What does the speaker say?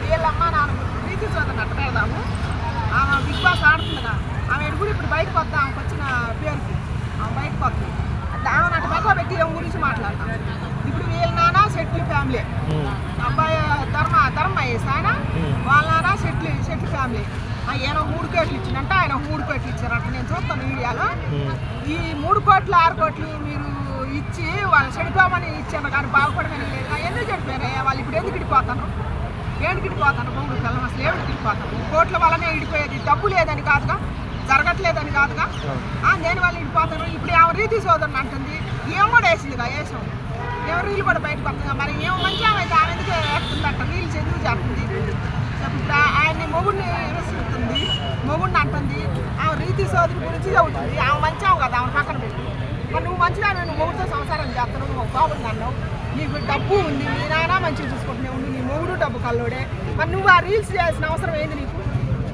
వీళ్ళమ్మ నాన్న ప్రీతి చోదరిని అట్ట పెడదాము. ఆమె బిగ్ బాస్ ఆడుతుందిగా, ఆమె కూడా ఇప్పుడు బయటకు వద్దాం, ఆమెకు వచ్చిన పేరుకి ఆమె బయటకు వస్తుంది. ఆమె అట్ట పక్క పెట్టి ఏం గురించి మాట్లాడతాం. ఇప్పుడు వీళ్ళ నాన్న షెట్లి ఫ్యామిలీ, అబ్బాయి ధర్మ ఆయన వాళ్ళ నాన్న షెట్లి ఫ్యామిలీ. ఆయన 3 కోట్లు ఇచ్చిందంటే ఆయన 3 కోట్లు ఇచ్చారంట. నేను చూస్తాను మీడియాలో. ఈ 3 కోట్లు 6 కోట్లు మీరు ఇచ్చి వాళ్ళు చెడిపోమని ఇచ్చాను కానీ బాగుపడమని లేదు. ఎందుకు చెడిపోయినాయి వాళ్ళు? ఇప్పుడు ఎందుకు ఇడిపోతాను? ఇడిపోతాను మూడు పిల్లలు అసలు ఏమిటి ఇడిపోతాను? కోట్ల వల్లనే ఇడిపోయేది, డబ్బు లేదని కాదుగా, జరగట్లేదని కాదుగా, దేని వల్ల ఇడిపోతాను. ఇప్పుడు ఆమె రీతి సోదరుని అంటుంది, ఏం కూడా వేసిందిగా, వేసాం ఏమో రీలు కూడా బయటకు వస్తుందిగా. మరి ఏమో మంచి ఆమె అయితే ఆమె ఎందుకు వేస్తుందంట, రీల్స్ ఎందుకు చేస్తుంది? ఇప్పుడు ఆయన్ని మొగుడిని విమర్శిస్తుంది, మొగుడిని అంటుంది. ఆమె రీతి సోదరి గురించి చదువుతుంది. ఆమె మంచివావు కదా, ఆమె పక్కన పెట్టి. మరి నువ్వు మంచిగా నువ్వు మొగుడితో సంసారం చేస్తున్నావు, నువ్వు బాగుంది అన్నావు, నీకు డబ్బు ఉంది, మీ నాన్న మంచిగా చూసుకుంటున్నావు, నీ మొగుడు డబ్బు కల్లోడే. మరి నువ్వు ఆ రీల్స్ చేయాల్సిన అవసరం ఏంది నీకు?